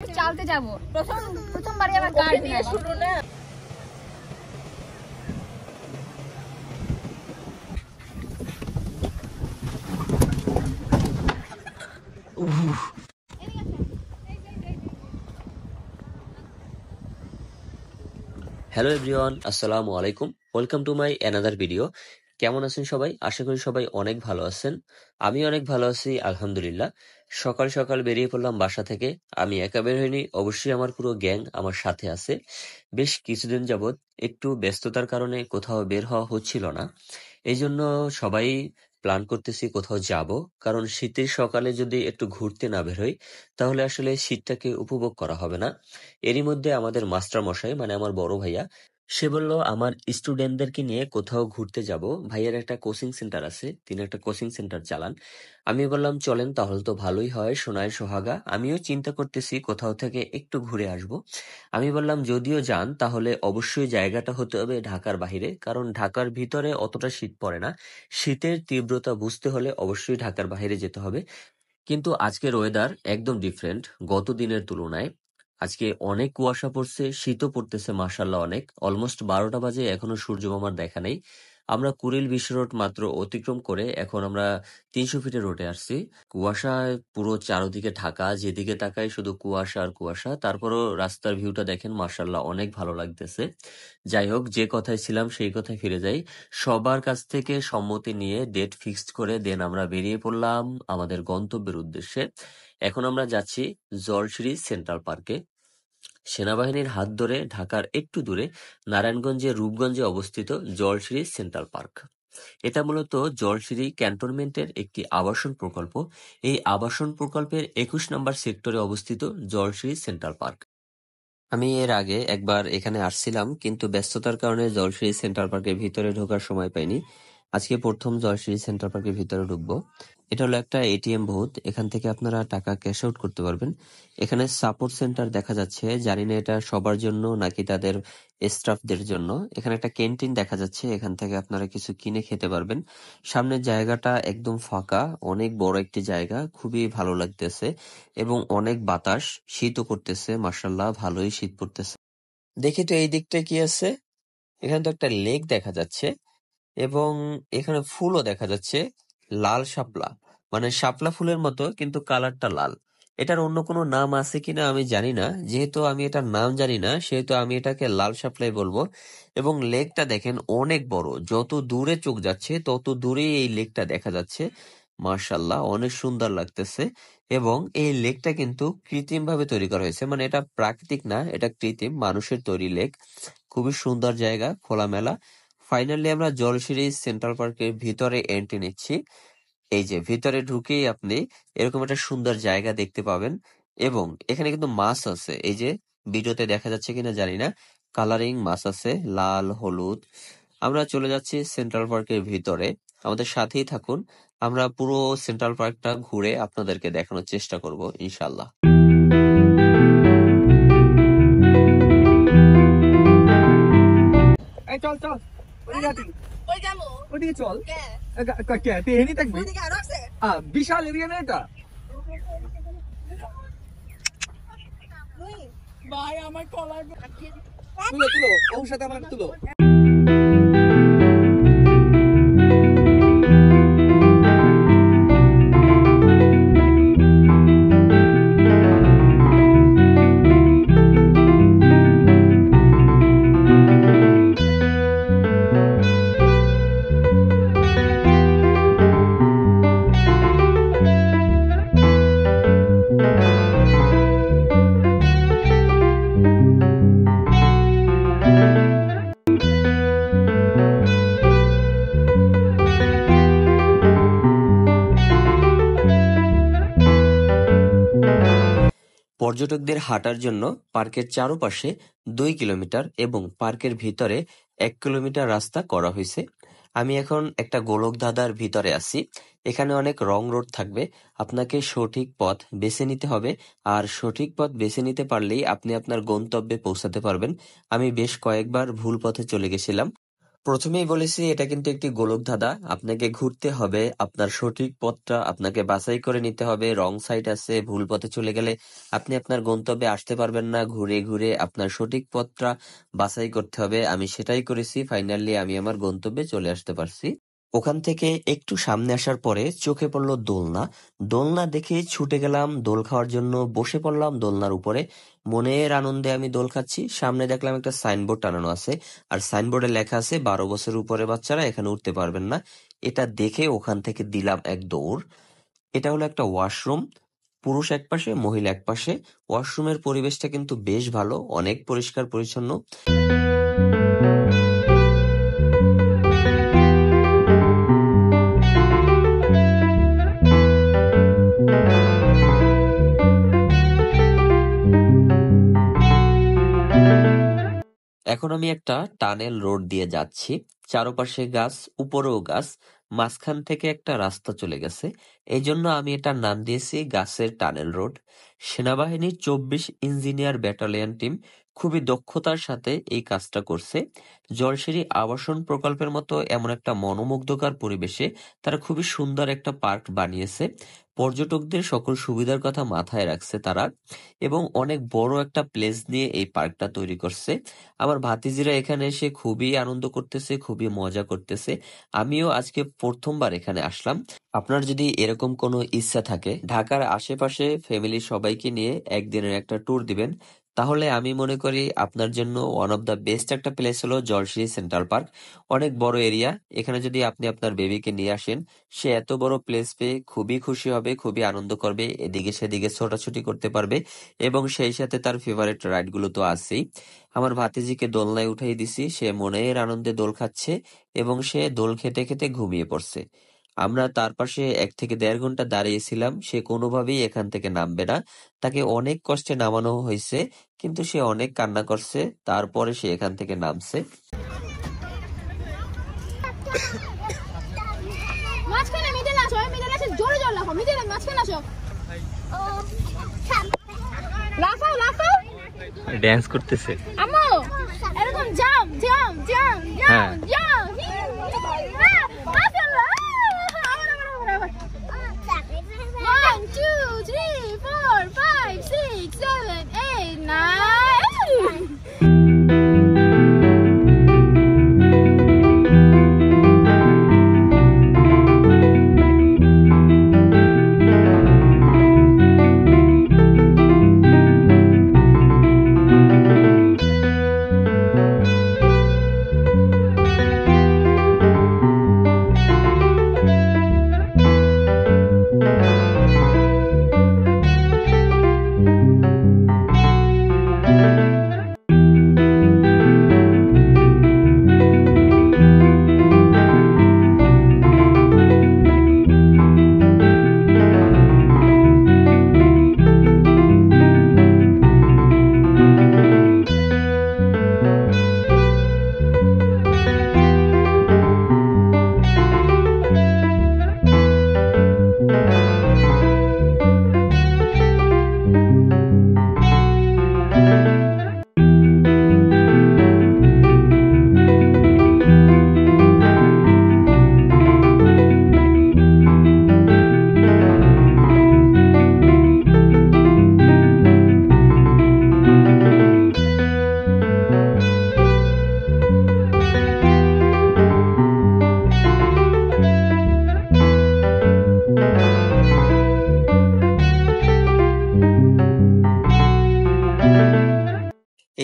চালতে যাব প্রথমবারই আবার কার নিয়ে শুরু না। হ্যালো এভরিওয়ান, আসসালামু আলাইকুম। Welcome to my another video. কেমন আছেন সবাই? আশা করি সবাই অনেক ভালো আছেন। আমি অনেক ভালো আছি, আলহামদুলিল্লাহ। সকাল সকাল বেরিয়ে পড়লাম বাসা থেকে। আমি একা বের হইনি, অবশ্যই আমার পুরো গ্যাং আমার সাথে আছে। বেশ কিছুদিন যাবৎ একটু ব্যস্ততার কারণে কোথাও বের হওয়া হচ্ছিল না। এই জন্য সবাই প্ল্যান করতেছি কোথাও যাব, কারণ শীতের সকালে যদি একটু ঘুরতে না বের হই তাহলে আসলে শীতটাকে উপভোগ করা হবে না। এরই মধ্যে আমাদের মাস্টার মশাই, মানে আমার বড় ভাইয়া, সে বলল আমার স্টুডেন্টদেরকে নিয়ে কোথাও ঘুরতে যাব। ভাইয়ের একটা কোচিং সেন্টার আছে, তিনি একটা কোচিং সেন্টার চালান। আমি বললাম চলেন, তাহলে তো ভালোই হয়, সোনায় সোহাগা। আমিও চিন্তা করতেছি কোথাও থেকে একটু ঘুরে আসব। আমি বললাম যদিও যান তাহলে অবশ্যই জায়গাটা হতে হবে ঢাকার বাইরে, কারণ ঢাকার ভিতরে অতটা শীত পড়ে না। শীতের তীব্রতা বুঝতে হলে অবশ্যই ঢাকার বাইরে যেতে হবে। কিন্তু আজকের ওয়েদার একদম ডিফারেন্ট গত দিনের তুলনায়। আজকে অনেক কুয়াশা পড়ছে, শীতও পড়তেছে মাশাআল্লাহ অনেক। অলমোস্ট 12টা বাজে, এখনো সূর্য মামার দেখা নেই। আমরা কুড়িল বিশ্ব রোড মাত্র অতিক্রম করে এখন আমরা 300 ফিটের রোডে আসছি। কুয়াশায় পুরো চারদিকে ঢাকা, যেদিকে তাকাই শুধু কুয়াশা আর কুয়াশা। তারপরও রাস্তার ভিউটা দেখেন, মাশাআল্লাহ অনেক ভালো লাগতেছে। যাই হোক, যে কথায় ছিলাম সেই কথায় ফিরে যাই। সবার কাছ থেকে সম্মতি নিয়ে ডেট ফিক্সড করে দেন আমরা বেরিয়ে পড়লাম আমাদের গন্তব্যের উদ্দেশ্যে। এখন আমরা যাচ্ছি জলশিরি সেন্ট্রাল পার্কে। সেনাবাহিনীর হাত ধরে ঢাকার একটু দূরে নারায়ণগঞ্জের রূপগঞ্জে অবস্থিত জলশিরি সেন্ট্রাল পার্ক। এটা মূলত জলশিরি ক্যান্টনমেন্টের একটি আবাসন প্রকল্প। এই আবাসন প্রকল্পের 21 নম্বর সেক্টরে অবস্থিত জলশিরি সেন্ট্রাল পার্ক। আমি এর আগে একবার এখানে আসছিলাম, কিন্তু ব্যস্ততার কারণে জলশিরি সেন্ট্রাল পার্কের ভিতরে ঢোকার সময় পাইনি। আজকে প্রথম জলশিরি সেন্ট্রাল পার্কের ভিতরে ঢুকবো। এটা হলো একটা এটিএম বুথ, এখান থেকে আপনারা টাকা ক্যাশ আউট করতে পারবেন। এখানে সাপোর্ট সেন্টার দেখা যাচ্ছে, জানি না এটা সবার জন্য নাকি তাদের স্টাফদের জন্য। এখানে একটা ক্যান্টিন দেখা যাচ্ছে, এখান থেকে আপনারা কিছু কিনে খেতে পারবেন। সামনের জায়গাটা একদম ফাঁকা, অনেক বড় একটি জায়গা, খুবই ভালো লাগতেছে এবং অনেক বাতাস, শীতও করতেছে, মাশাআল্লাহ ভালোই শীত পড়তেছে। দেখি তো এই দিকটা কি আছে। এখানে তো একটা লেক দেখা যাচ্ছে এবং এখানে ফুলও দেখা যাচ্ছে, লাল শাপলা, মানে শাপলা ফুলের মতো কিন্তু কালারটা লাল। এটার অন্য কোনো নাম আছে কিনা আমি জানি না, যেহেতু আমি এটার নাম জানি না সেহেতু আমি এটাকে লাল শাপলাই বলবো। এবং লেকটা দেখেন অনেক বড়, যত দূরে চোখ যাচ্ছে তত দূরেই এই লেকটা দেখা যাচ্ছে। মার্শাল্লাহ অনেক সুন্দর লাগতেছে। এবং এই লেকটা কিন্তু কৃত্রিম ভাবে তৈরি করা হয়েছে, মানে এটা প্রাকৃতিক না, এটা কৃত্রিম মানুষের তৈরি লেক। খুবই সুন্দর জায়গা, খোলামেলা। ফাইনালি আমরা জলশিরি সেন্ট্রাল পার্কের ভিতরে এন্ট্রি নিচ্ছি। এই যে ভিতরে ঢুকেই আপনি এরকম একটা সুন্দর জায়গা দেখতে পাবেন। এবং এখানে কিন্তু মাছ আছে, এই যে ভিডিওতে দেখা যাচ্ছে কিনা জানি না, কালারিং মাছ আছে, লাল হলুদ। আমরা চলে যাচ্ছি সেন্ট্রাল পার্কের ভিতরে, আমাদের সাথেই থাকুন। আমরা পুরো সেন্ট্রাল পার্কটা ঘুরে আপনাদেরকে দেখানোর চেষ্টা করব ইনশাল্লাহ। এই চল চল ওই গাড়ি কই যাবো? ওদিকে চল। কে? কে তেহেনি থাকবে? ওদিকে আরো আছে? বিশাল এরিয়া না এটা। ভাই আমার কলা তুলো তুলো, ওর সাথে আমার তুলো। পর্যটকদের হাঁটার জন্য পার্কের চারপাশে 2 কিলোমিটার এবং পার্কের ভিতরে 1 কিলোমিটার রাস্তা করা হয়েছে। আমি এখন একটা গোলকধাঁধার ভিতরে আছি। এখানে অনেক রং রোড থাকবে, আপনাকে সঠিক পথ বেছে নিতে হবে। আর সঠিক পথ বেছে নিতে পারলেই আপনি আপনার গন্তব্যে পৌঁছাতে পারবেন। আমি বেশ কয়েকবার ভুল পথে চলে গেছিলাম। প্রথমেই বলেছি এটা কিন্তু একটি গোলকধাঁধা। আপনাকে ঘুরতে হবে, আপনার সঠিক পথটা আপনাকে বাছাই করে নিতে হবে। রং সাইড আছে, ভুল পথে চলে গেলে আপনি আপনার গন্তব্যে আসতে পারবেন না। ঘুরে ঘুরে আপনার সঠিক পথটা বাছাই করতে হবে। আমি সেটাই করেছি, ফাইনালি আমি আমার গন্তব্যে চলে আসতে পারছি। ওখান থেকে একটু সামনে আসার পরে চোখে পড়লো দোলনা। দোলনা দেখে ছুটে গেলাম দোল খাওয়ার জন্য, বসে পড়লাম দোলনার উপরে। মনের আনন্দে আমি দোল খাচ্ছি। সামনে দেখলাম একটা সাইনবোর্ড টানানো আছে, আর সাইনবোর্ডে লেখা আছে 12 বছরের উপরে বাচ্চারা এখানে উঠতে পারবেন না। এটা দেখে ওখান থেকে দিলাম এক দৌড়। এটা হলো একটা ওয়াশরুম, পুরুষ এক পাশে মহিলা এক পাশে। ওয়াশরুমের পরিবেশটা কিন্তু বেশ ভালো, অনেক পরিষ্কার পরিচ্ছন্ন। এখন আমি একটা টানেল রোড দিয়ে যাচ্ছি, চারপাশে গাছ, উপরেও গাছ, মাঝখান থেকে একটা রাস্তা চলে গেছে। এই জন্য আমি এটার নাম দিয়েছি গাছের টানেল রোড। সেনাবাহিনীর 24 ইঞ্জিনিয়ার ব্যাটালিয়ন টিম খুবই দক্ষতার সাথে এই কাজটা করছে। জলসিঁড়ি আবাসন প্রকল্পের মতো এমন একটা মনোমুগ্ধকর পরিবেশে তারা খুবই সুন্দর একটা পার্ক বানিয়েছে। পর্যটকদের সকল সুবিধার কথা মাথায় রাখছে তারা, এবং অনেক বড় একটা প্লেস নিয়ে এই পার্কটা তৈরি করছে। আমার ভাতিজিরা এখানে এসে খুবই আনন্দ করতেছে, খুবই মজা করতেছে। আমিও আজকে প্রথমবার এখানে আসলাম। আপনার যদি এরকম কোনো ইচ্ছা থাকে ঢাকার আশেপাশে ফ্যামিলি সবাইকে নিয়ে একদিনের একটা ট্যুর দিবেন, তাহলে আমি মনে করি আপনার জন্য ওয়ান অফ দ্য বেস্ট একটা প্লেস হলো জলসিঁড়ি সেন্ট্রাল পার্ক। অনেক বড় এরিয়া, এখানে যদি আপনি আপনার বেবিকে নিয়ে আসেন, সে এত বড় প্লেস পেয়ে খুবই খুশি হবে, খুবই আনন্দ করবে, এদিকে সেদিকে ছোটাছুটি করতে পারবে, এবং সেই সাথে তার ফেভারিট রাইড গুলো তো আছেই। আমার ভাতিজিকে দোলনায় উঠাই দিছি, সে মনের আনন্দে দোল খাচ্ছে এবং সে দোল খেতে খেতে ঘুমিয়ে পড়ছে। আমরা তার পাশে 1 থেকে 1.5 ঘন্টা দাঁড়িয়েছিলাম। সে কোনোভাবেই এখান থেকে নামবে না। তাকে অনেক কষ্টে নামানো হয়েছে, কিন্তু সে অনেক কান্না করছে, তারপরে সে এখান থেকে নামছে। মাঝখানে মিডল আসো, মিডল আসো, জোরে জোরে লাফাও, মিডল মাঝখানে আসো। লাফাও লাফাও, ড্যান্স করতেছে আম্মু এরকম জাম্প জাম্প জাম্প হ্যাঁ। Jump jump. মাশাআল্লাহ, আবার 1 2 3 4 5 6 7 8 9।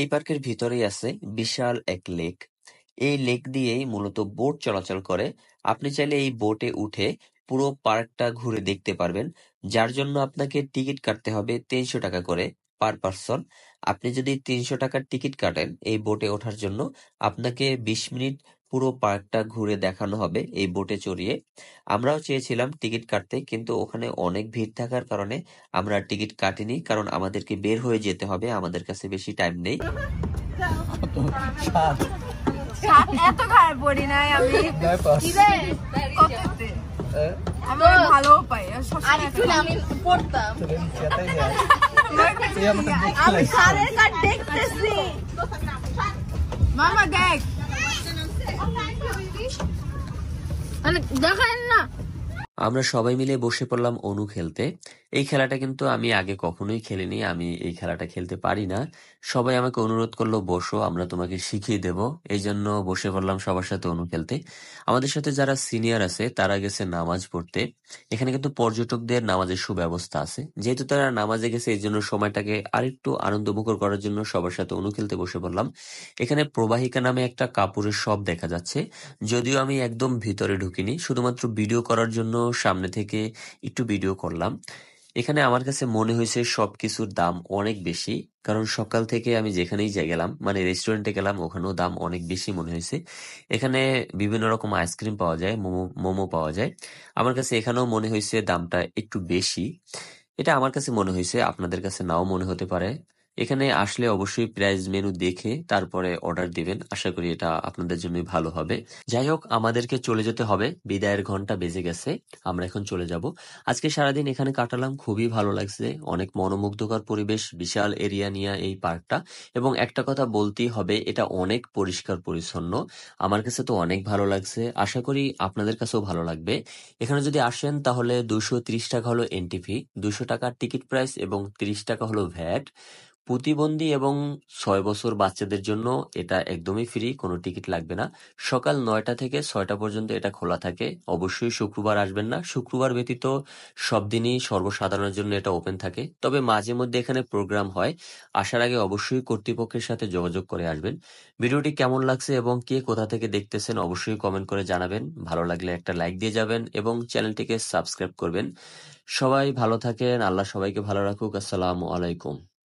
এই পার্কের ভিতরেই আছে বিশাল এক লেক। এই লেক দিয়েই মূলত বোট চলাচল করে। আপনি চাইলে এই বোটে উঠে পুরো পার্কটা ঘুরে দেখতে পারবেন, যার জন্য আপনাকে টিকিট কাটতে হবে 300 টাকা করে পার পার্সন। আপনি যদি 300 টাকার টিকিট কাটেন এই বোটে ওঠার জন্য, আপনাকে 20 মিনিট পুরো পার্কটা ঘুরে দেখানো হবে এই বোটে চড়িয়ে। আমরাও চেয়েছিলাম টিকিট কাটতে, কিন্তু ওখানে অনেক ভিড় থাকার কারণে আমরা টিকিট কাটিনি, কারণ আমাদেরকে বের হয়ে যেতে হবে, আমাদের কাছে বেশি টাইম নেই। এত খারাপ পড়ি নাই আমি, আমি ভালো পাই আর একটু আমি পড়তাম। আমি স্যারের কার্ড দেখতেছি, মামা দেখ দেখান না। আমরা সবাই মিলে বসে পড়লাম অনু খেলতে। এই খেলাটা কিন্তু আমি আগে কখনোই খেলিনি, আমি এই খেলাটা খেলতে পারি না। সবাই আমাকে অনুরোধ করলো, বসো, আমরা তোমাকে শিখিয়ে দেব। এই জন্য বসে পড়লাম সবার সাথে অনু খেলতে। আমাদের সাথে যারা সিনিয়র আছে তারা গেছে নামাজ পড়তে। এখানে কিন্তু পর্যটকদের নামাজের সুব্যবস্থা আছে। যেহেতু তারা নামাজে গেছে, এই জন্য সময়টাকে আরেকটু আনন্দমুখর করার জন্য সবার সাথে অনু খেলতে বসে পড়লাম। এখানে প্রবাহিকা নামে একটা কাপড়ের শপ দেখা যাচ্ছে। যদিও আমি একদম ভিতরে ঢুকিনি, শুধুমাত্র ভিডিও করার জন্য সামনে থেকে একটু ভিডিও করলাম। এখানে আমার কাছে মনে হয়েছে সবকিছুর দাম অনেক বেশি, কারণ সকাল থেকে আমি যেখানেই গেলাম, মানে রেস্টুরেন্টে গেলাম, ওখানেও দাম অনেক বেশি মনে হয়েছে। এখানে বিভিন্ন রকম আইসক্রিম পাওয়া যায়, মোমো পাওয়া যায়। আমার কাছে এখানেও মনে হয়েছে দামটা একটু বেশি। এটা আমার কাছে মনে হয়েছে, আপনাদের কাছে নাও মনে হতে পারে। এখানে আসলে অবশ্যই প্রাইস মেনু দেখে তারপরে অর্ডার দিবেন, আশা করি এটা আপনাদের জন্যই ভালো হবে। যাই হোক, আমাদেরকে চলে যেতে হবে, বিদায়ের ঘন্টা বেজে গেছে, আমরা এখন চলে যাব। আজকে সারাদিন এখানে কাটালাম, খুবই ভালো লাগছে, অনেক মনোমুগ্ধকর পরিবেশ, বিশাল এরিয়া নিয়ে এই পার্কটা। এবং একটা কথা বলতেই হবে, এটা অনেক পরিষ্কার পরিচ্ছন্ন। আমার কাছে তো অনেক ভালো লাগছে, আশা করি আপনাদের কাছেও ভালো লাগবে। এখানে যদি আসেন তাহলে 230 টাকা হলো এন্ট্রি ফি, 200 টাকার টিকিট প্রাইস এবং 30 টাকা হলো ভ্যাট। প্রতিবন্ধী এবং 6 বছর বাচ্চাদের জন্য এটা একদমই ফ্রি, কোনো টিকিট লাগবে না। সকাল 9টা থেকে 6টা পর্যন্ত এটা খোলা থাকে। অবশ্যই শুক্রবার আসবেন না, শুক্রবার ব্যতীত সব দিনই সর্বসাধারণের জন্য এটা ওপেন থাকে। তবে মাঝে মধ্যে এখানে প্রোগ্রাম হয়, আসার আগে অবশ্যই কর্তৃপক্ষের সাথে যোগাযোগ করে আসবেন। ভিডিওটি কেমন লাগছে এবং কে কোথা থেকে দেখতেছেন অবশ্যই কমেন্ট করে জানাবেন। ভালো লাগলে একটা লাইক দিয়ে যাবেন এবং চ্যানেলটিকে সাবস্ক্রাইব করবেন। সবাই ভালো থাকেন, আল্লাহ সবাইকে ভালো রাখুক। আসসালামু আলাইকুম।